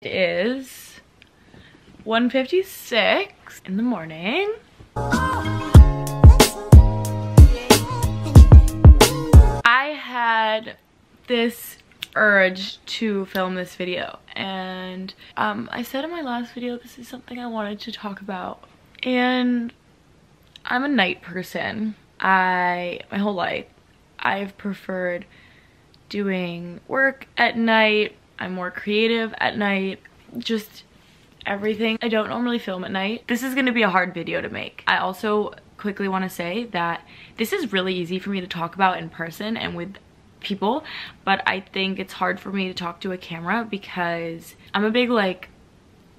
It is 1:56 in the morning. I had this urge to film this video, and I said in my last video this is something I wanted to talk about. And I'm a night person. My whole life I've preferred doing work at night. I'm more creative at night, just everything. I don't normally film at night. This is gonna be a hard video to make. I also quickly want to say that this is really easy for me to talk about in person and with people, but I think it's hard for me to talk to a camera because I'm a big like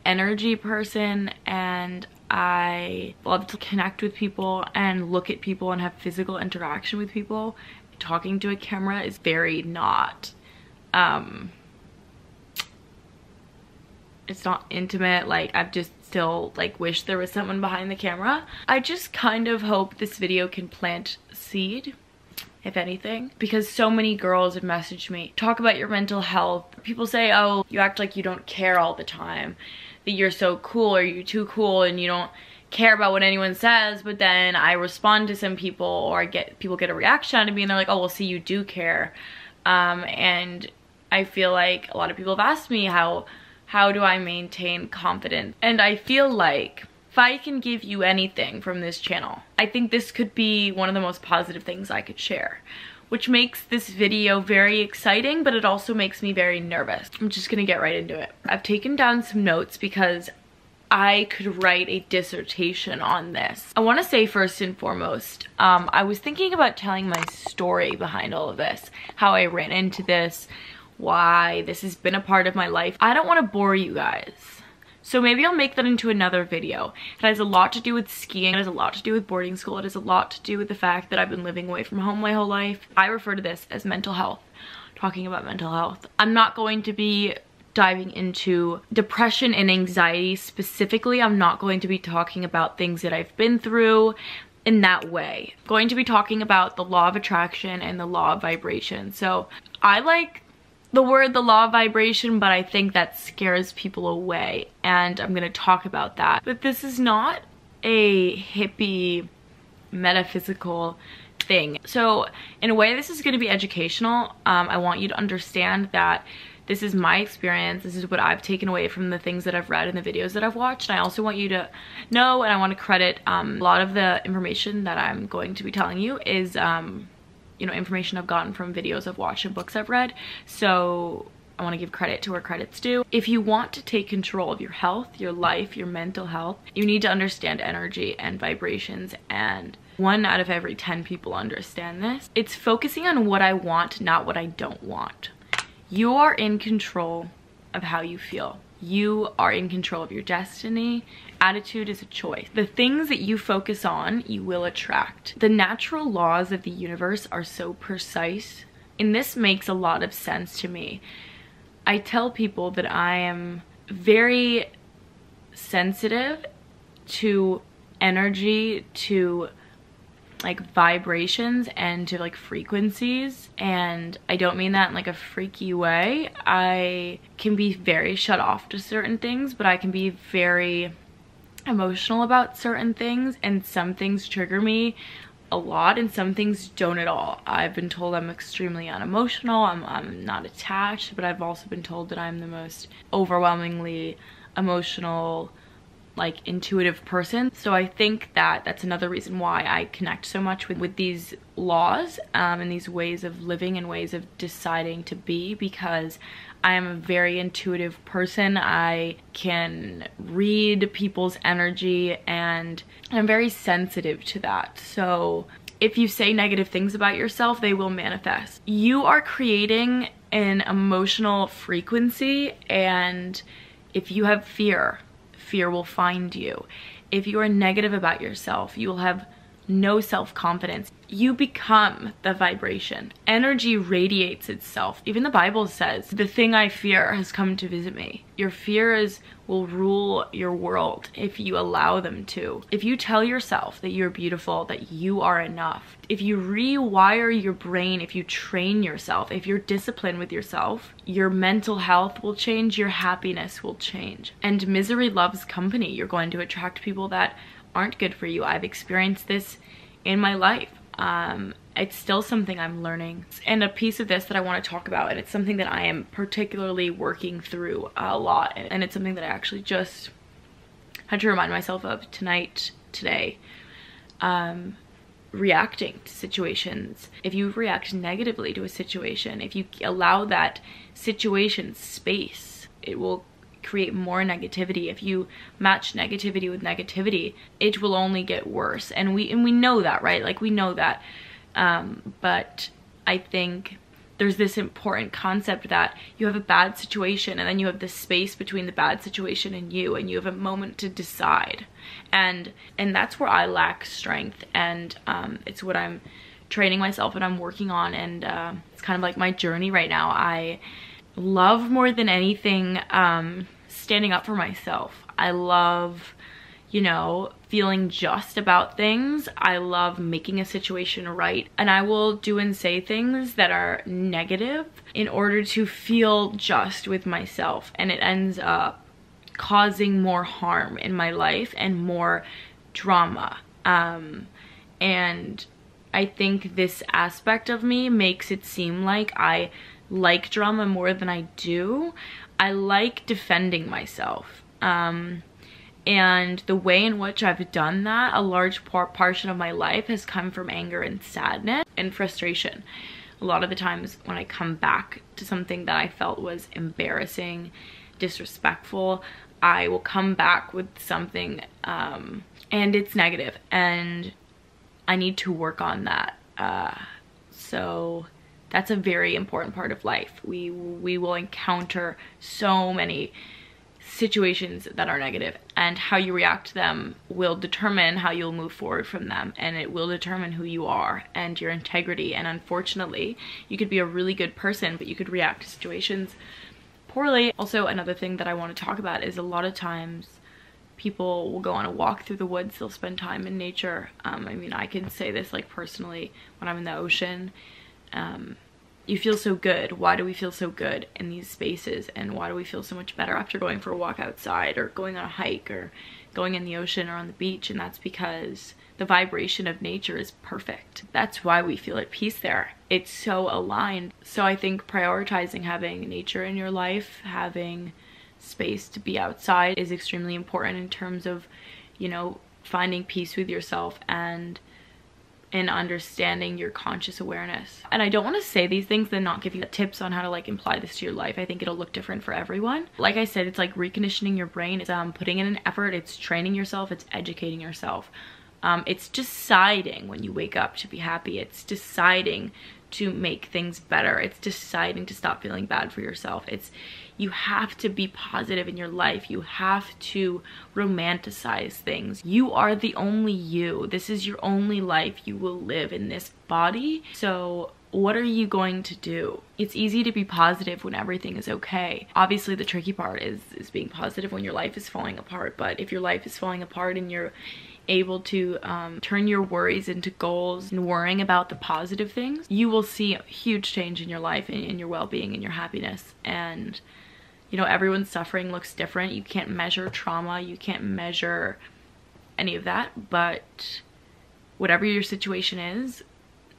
energy person, and I love to connect with people and look at people and have physical interaction with people. Talking to a camera is very not it's not intimate. Like, I've just still like wish there was someone behind the camera. I just kind of hope this video can plant seed, if anything, because so many girls have messaged me, talk about your mental health. People say, oh, you act like you don't care all the time, that you're so cool, or you're too cool and you don't care about what anyone says. But then I respond to some people, or people get a reaction out of me and they're like, oh, well, see, you do care. And I feel like a lot of people have asked me how do I maintain confidence? And I feel like if I can give you anything from this channel, I think this could be one of the most positive things I could share, which makes this video very exciting, but it also makes me very nervous. I'm just gonna get right into it. I've taken down some notes because I could write a dissertation on this. I want to say first and foremost, I was thinking about telling my story behind all of this, how I ran into this, why this has been a part of my life. I don't want to bore you guys, so maybe I'll make that into another video. It has a lot to do with skiing, it has a lot to do with boarding school, it has a lot to do with the fact that I've been living away from home my whole life. I refer to this as mental health, talking about mental health. I'm not going to be diving into depression and anxiety specifically. I'm not going to be talking about things that I've been through in that way. I'm going to be talking about the law of attraction and the law of vibration. So I like the word the law of vibration, but I think that scares people away, and I'm gonna talk about that. But this is not a hippie metaphysical thing. So in a way, this is gonna be educational. I want you to understand that this is my experience. This is what I've taken away from the things that I've read and the videos that I've watched. And I also want you to know, and I want to credit a lot of the information that I'm going to be telling you is you know, information I've gotten from videos I've watched and books I've read. So I want to give credit to where credit's due. If you want to take control of your health, your life, your mental health, you need to understand energy and vibrations, and 1 out of every 10 people understand this. It's focusing on what I want, not what I don't want. You are in control of how you feel. You are in control of your destiny. Attitude is a choice. The things that you focus on, you will attract. The natural laws of the universe are so precise, and this makes a lot of sense to me. I tell people that I am very sensitive to energy, to like vibrations, and to like frequencies, and I don't mean that in like a freaky way. I can be very shut off to certain things, but I can be very emotional about certain things, and some things trigger me a lot and some things don't at all. I've been told I'm extremely unemotional, I'm not attached, but I've also been told that I'm the most overwhelmingly emotional, like intuitive person. So I think that that's another reason why I connect so much with these laws and these ways of living and ways of deciding to be, because I am a very intuitive person. I can read people's energy and I'm very sensitive to that. So if you say negative things about yourself, they will manifest. You are creating an emotional frequency, and if you have fear, fear will find you. If you are negative about yourself, you will have no self-confidence. You become the vibration. Energy radiates itself. Even the Bible says, the thing I fear has come to visit me. Your fears will rule your world if you allow them to. If you tell yourself that you're beautiful, that you are enough, if you rewire your brain, if you train yourself, if you're disciplined with yourself, your mental health will change, your happiness will change. And misery loves company. You're going to attract people that aren't good for you. I've experienced this in my life. It's still something I'm learning. And a piece of this that I want to talk about, and it's something that I am particularly working through a lot, and it's something that I actually just had to remind myself of today. Reacting to situations. If you react negatively to a situation, if you allow that situation space, it will create more negativity. If you match negativity with negativity, it will only get worse. And we know that, right? Like, we know that. But I think there's this important concept that you have a bad situation, and then you have this space between the bad situation and you have a moment to decide. And that's where I lack strength, and it's what I'm training myself and I'm working on, and it's kind of like my journey right now. I love, more than anything, standing up for myself. I love, you know, feeling just about things. I love making a situation right, and I will do and say things that are negative in order to feel just with myself, and it ends up causing more harm in my life and more drama. And I think this aspect of me makes it seem like I like drama more than I do. I like defending myself. And the way in which I've done that, a large portion of my life has come from anger and sadness and frustration. A lot of the times when I come back to something that I felt was embarrassing, disrespectful, I will come back with something and it's negative, and I need to work on that. So that's a very important part of life. We will encounter so many situations that are negative, and how you react to them will determine how you'll move forward from them, and it will determine who you are and your integrity. And unfortunately, you could be a really good person, but you could react to situations poorly. Also, another thing that I want to talk about is a lot of times people will go on a walk through the woods, they'll spend time in nature. I mean, I can say this like personally, when I'm in the ocean, you feel so good. Why do we feel so good in these spaces? And why do we feel so much better after going for a walk outside, or going on a hike, or going in the ocean or on the beach? And that's because the vibration of nature is perfect. That's why we feel at peace there. It's so aligned. So I think prioritizing having nature in your life, having space to be outside, is extremely important in terms of, you know, finding peace with yourself and understanding your conscious awareness. And I don't want to say these things and not give you tips on how to like apply this to your life. I think it'll look different for everyone. Like I said, it's like reconditioning your brain. It's putting in an effort. It's training yourself. It's educating yourself. It's deciding when you wake up to be happy. It's deciding to make things better. It's deciding to stop feeling bad for yourself. You have to be positive in your life. You have to romanticize things. You are the only you. This is your only life you will live in this body. So what are you going to do? It's easy to be positive when everything is okay. Obviously, the tricky part is being positive when your life is falling apart. But if your life is falling apart and you're able to turn your worries into goals and worrying about the positive things, you will see a huge change in your life and in your well-being and your happiness. And you know, everyone's suffering looks different. You can't measure trauma, you can't measure any of that, but whatever your situation is,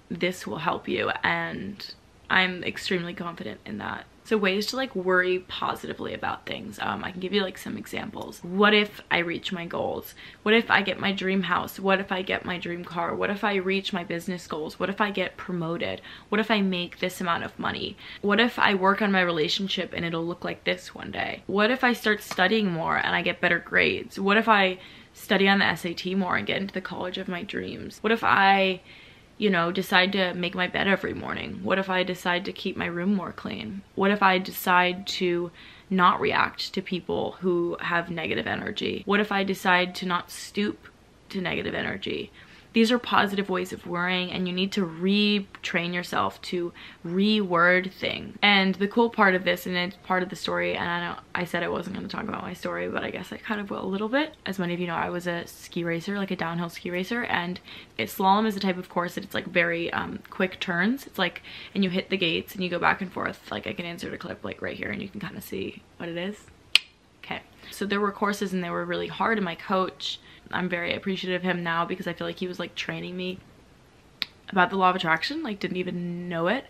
this will help you, and I'm extremely confident in that. So ways to like worry positively about things. I can give you like some examples. What if I reach my goals? What if I get my dream house? What if I get my dream car? What if I reach my business goals? What if I get promoted? What if I make this amount of money? What if I work on my relationship and it'll look like this one day? What if I start studying more and I get better grades? What if I study on the SAT more and get into the college of my dreams? What if I, you know, decide to make my bed every morning? What if I decide to keep my room more clean? What if I decide to not react to people who have negative energy? What if I decide to not stoop to negative energy? these are positive ways of worrying, and you need to retrain yourself to reword things. And the cool part of this, and it's part of the story, and I know I said I wasn't going to talk about my story, but I guess I kind of will a little bit. As many of you know, I was a ski racer, like a downhill ski racer, and slalom is a type of course that it's like very quick turns. It's like, and you hit the gates and you go back and forth. Like I can insert a clip like right here and you can kind of see what it is. Okay, so there were courses and they were really hard, and my coach, I'm very appreciative of him now because I feel like he was like training me about the law of attraction, like didn't even know it.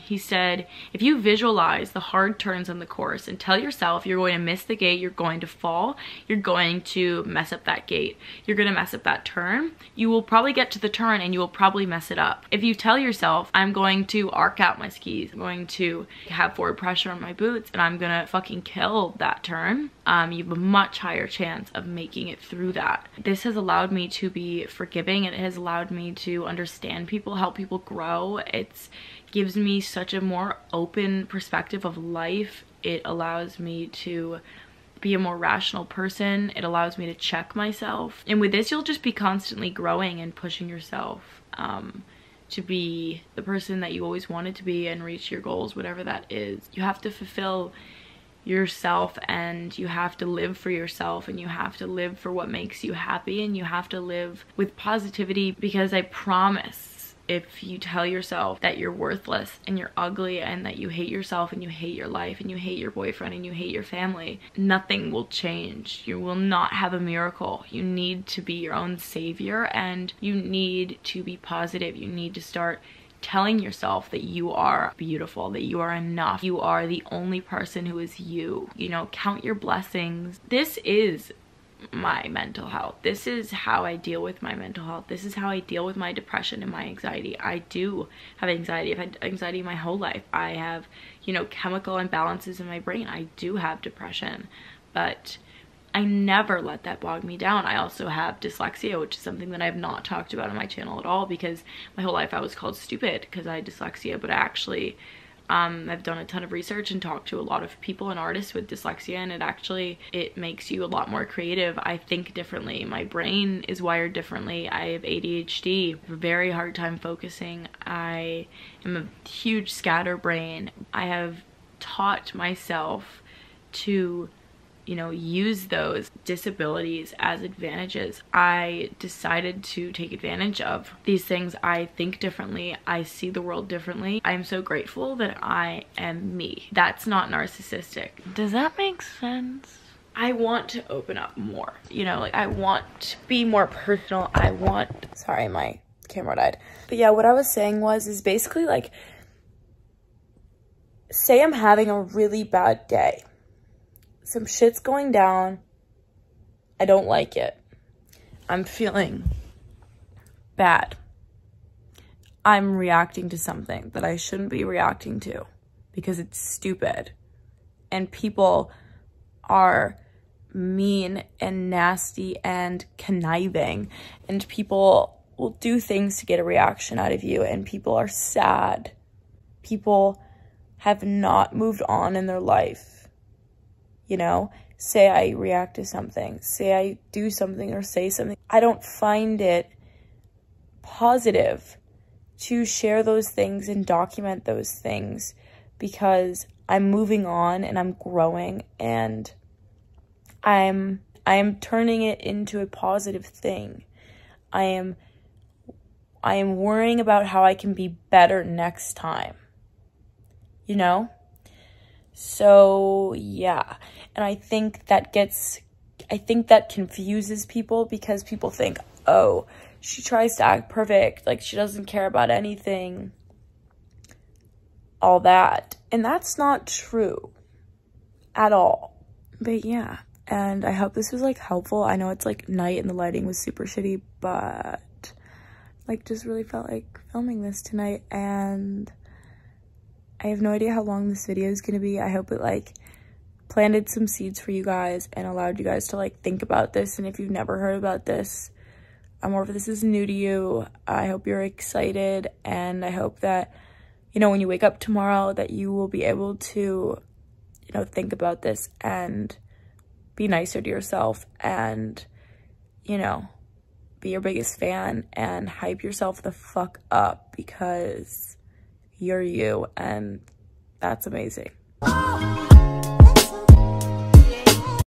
He said, if you visualize the hard turns on the course and tell yourself you're going to miss the gate, you're going to fall, you're going to mess up that gate, you're going to mess up that turn, you will probably get to the turn and you will probably mess it up. If you tell yourself, I'm going to arc out my skis, I'm going to have forward pressure on my boots, and I'm gonna fucking kill that turn, you have a much higher chance of making it through that. This has allowed me to be forgiving, and it has allowed me to understand people, help people grow. It's gives me such a more open perspective of life. It allows me to be a more rational person. It allows me to check myself. And with this, you'll just be constantly growing and pushing yourself to be the person that you always wanted to be and reach your goals, whatever that is. You have to fulfill yourself, and you have to live for yourself, and you have to live for what makes you happy, and you have to live with positivity, because I promise, if you tell yourself that you're worthless and you're ugly and that you hate yourself and you hate your life and you hate your boyfriend and you hate your family, nothing will change. You will not have a miracle. You need to be your own savior, and you need to be positive. You need to start telling yourself that you are beautiful, that you are enough, you are the only person who is you. You know, count your blessings. This is my mental health. This is how I deal with my mental health. This is how I deal with my depression and my anxiety. I do have anxiety. I've had anxiety my whole life. I have, you know, chemical imbalances in my brain. I do have depression, but I never let that bog me down. I also have dyslexia, which is something that I have not talked about on my channel at all, because my whole life I was called stupid because I had dyslexia, but I actually I've done a ton of research and talked to a lot of people and artists with dyslexia, and it makes you a lot more creative. I think differently. My brain is wired differently. I have ADHD, a very hard time focusing. I am a huge scatterbrain. I have taught myself to, you know, use those disabilities as advantages. I decided to take advantage of these things. I think differently. I see the world differently. I am so grateful that I am me. That's not narcissistic. Does that make sense? I want to open up more, you know, like I want to be more personal. Sorry, my camera died. But yeah, what I was saying is basically like, say I'm having a really bad day. Some shit's going down. I don't like it. I'm feeling bad. I'm reacting to something that I shouldn't be reacting to because it's stupid. And people are mean and nasty and conniving. And people will do things to get a reaction out of you. And people are sad. People have not moved on in their life. You know, say I react to something, say I do something or say something. I don't find it positive to share those things and document those things, because I'm moving on and I'm growing, and I am turning it into a positive thing. I am worrying about how I can be better next time, you know? So yeah, and I think that confuses people, because people think, oh, she tries to act perfect, like she doesn't care about anything, all that. And that's not true at all. But yeah, and I hope this was like helpful. I know it's like night and the lighting was super shitty, but like just really felt like filming this tonight, and I have no idea how long this video is going to be. I hope it like planted some seeds for you guys and allowed you guys to like think about this. And if you've never heard about this, or if this is new to you, I hope you're excited, and I hope that, you know, when you wake up tomorrow, that you will be able to, you know, think about this and be nicer to yourself and, you know, be your biggest fan and hype yourself the fuck up, because you're you, and that's amazing.